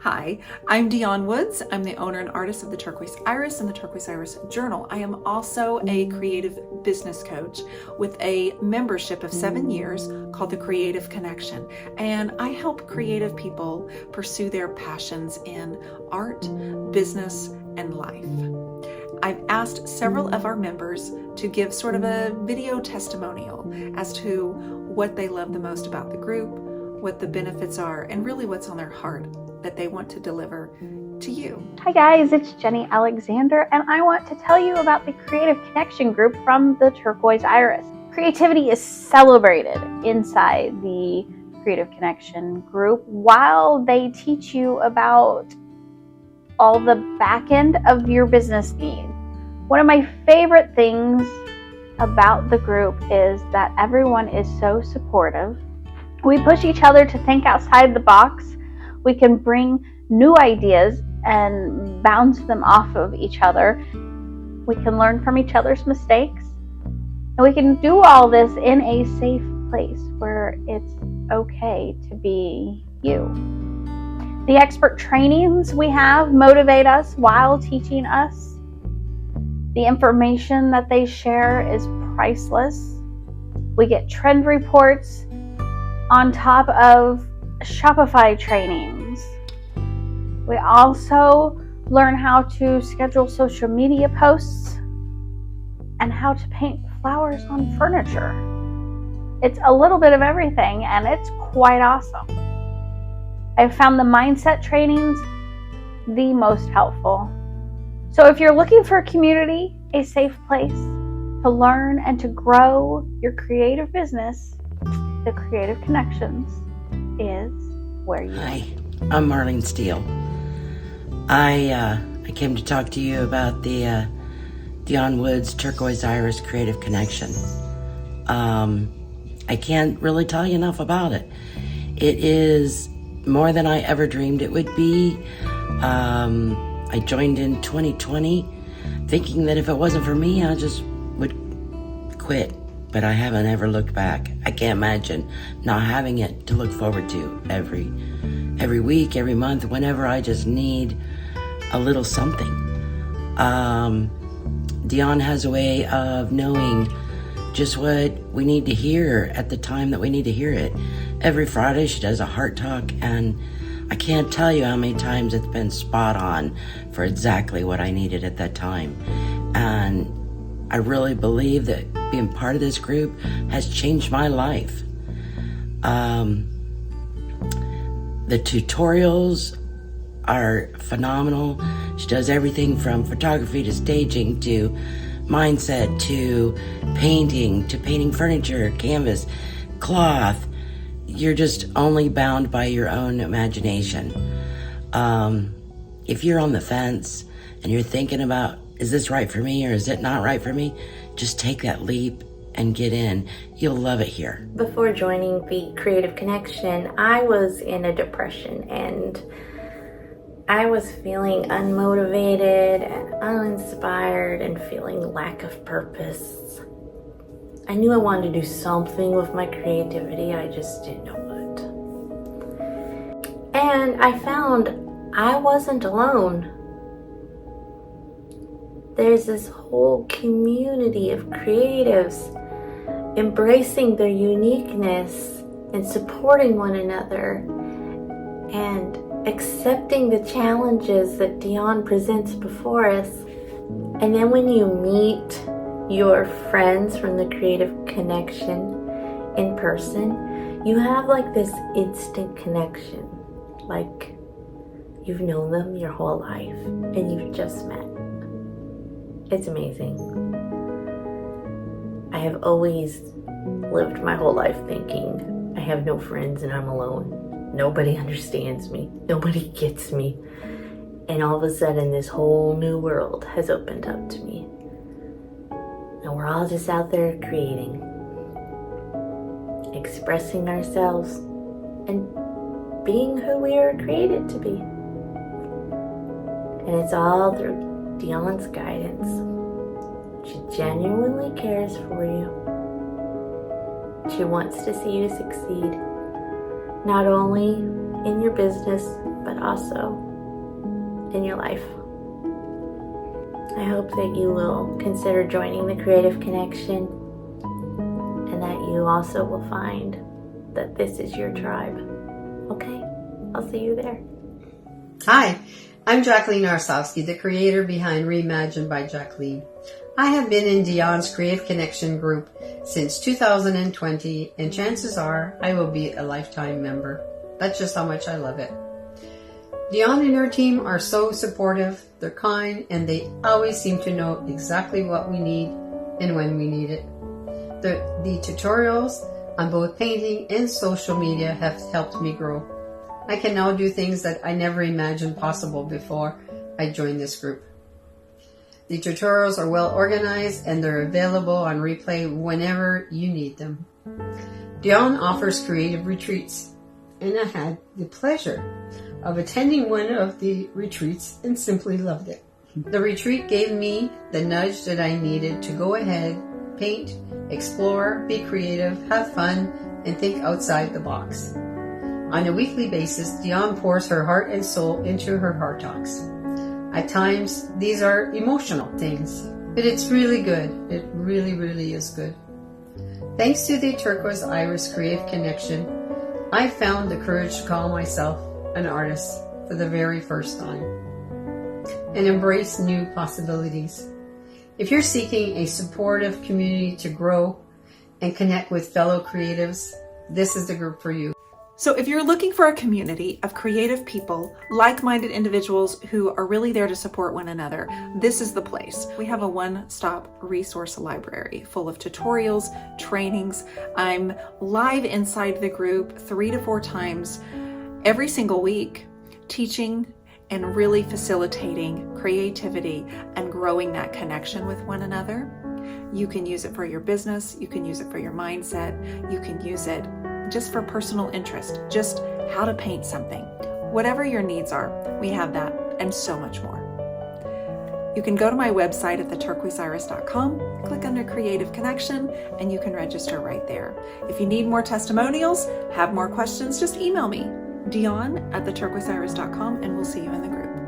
Hi, I'm Dionne Woods. I'm the owner and artist of the Turquoise Iris and the Turquoise Iris Journal. I am also a creative business coach with a membership of 7 years called the Creative Connection. And I help creative people pursue their passions in art, business, and life. I've asked several of our members to give sort of a video testimonial as to what they love the most about the group, what the benefits are, and really what's on their heart that they want to deliver to you. Hi guys, it's Jenny Alexander, and I want to tell you about the Creative Connection group from the Turquoise Iris. Creativity is celebrated inside the Creative Connection group while they teach you about all the back end of your business needs. One of my favorite things about the group is that everyone is so supportive. We push each other to think outside the box. We can bring new ideas and bounce them off of each other. We can learn from each other's mistakes. And we can do all this in a safe place where it's okay to be you. The expert trainings we have motivate us while teaching us. The information that they share is priceless. We get trend reports on top of Shopify trainings. We also learn how to schedule social media posts and how to paint flowers on furniture. It's a little bit of everything, and it's quite awesome. I've found the mindset trainings the most helpful. So if you're looking for a community, a safe place to learn and to grow your creative business, the Creative Connections is where you Hi, I'm Marlene Steel. I came to talk to you about the Dionne Woods Turquoise Iris Creative Connection. I can't really tell you enough about it. It is more than I ever dreamed it would be. I joined in 2020 thinking that if it wasn't for me, I just would quit. But I haven't ever looked back. I can't imagine not having it to look forward to every week, every month, whenever I just need a little something. Dionne has a way of knowing just what we need to hear at the time that we need to hear it. Every Friday she does a heart talk, and I can't tell you how many times it's been spot on for exactly what I needed at that time. And I really believe that being part of this group has changed my life. The tutorials are phenomenal. She does everything from photography to staging to mindset to painting furniture, canvas, cloth. You're just only bound by your own imagination. If you're on the fence and you're thinking about, is this right for me or is it not right for me? Just take that leap and get in. You'll love it here. Before joining the Creative Connection, I was in a depression and I was feeling unmotivated and uninspired and feeling lack of purpose. I knew I wanted to do something with my creativity, I just didn't know what. And I found I wasn't alone. There's this whole community of creatives embracing their uniqueness and supporting one another and accepting the challenges that Dionne presents before us. And then when you meet your friends from the Creative Connection in person, you have like this instant connection, like you've known them your whole life and you've just met. It's amazing. I have always lived my whole life thinking I have no friends and I'm alone. Nobody understands me. Nobody gets me. And all of a sudden this whole new world has opened up to me. And we're all just out there creating, expressing ourselves, and being who we are created to be. And it's all through Dionne's guidance. She genuinely cares for you. She wants to see you succeed, not only in your business, but also in your life. I hope that you will consider joining the Creative Connection, and that you also will find that this is your tribe. Okay? I'll see you there. Hi, I'm Jacqueline Arsovski, the creator behind Reimagined by Jacqueline. I have been in Dionne's Creative Connection group since 2020, and chances are I will be a lifetime member. That's just how much I love it. Dionne and her team are so supportive, they're kind, and they always seem to know exactly what we need and when we need it. The tutorials on both painting and social media have helped me grow. I can now do things that I never imagined possible before I joined this group. The tutorials are well organized and they're available on replay whenever you need them. Dionne offers creative retreats, and I had the pleasure of attending one of the retreats and simply loved it. The retreat gave me the nudge that I needed to go ahead, paint, explore, be creative, have fun, and think outside the box. On a weekly basis, Dionne pours her heart and soul into her heart talks. At times, these are emotional things, but it's really good. It really, really is good. Thanks to the Turquoise Iris Creative Connection, I found the courage to call myself an artist for the very first time and embrace new possibilities. If you're seeking a supportive community to grow and connect with fellow creatives, this is the group for you. So if you're looking for a community of creative people, like-minded individuals who are really there to support one another, this is the place. We have a one-stop resource library full of tutorials, trainings. I'm live inside the group 3 to 4 times every single week, teaching and really facilitating creativity and growing that connection with one another. You can use it for your business, you can use it for your mindset, you can use it just for personal interest, just how to paint something. Whatever your needs are, we have that and so much more. You can go to my website at theturquoiseiris.com, click under Creative Connection, and you can register right there. If you need more testimonials, have more questions, just email me, Dionne at theturquoiseiris.com, and we'll see you in the group.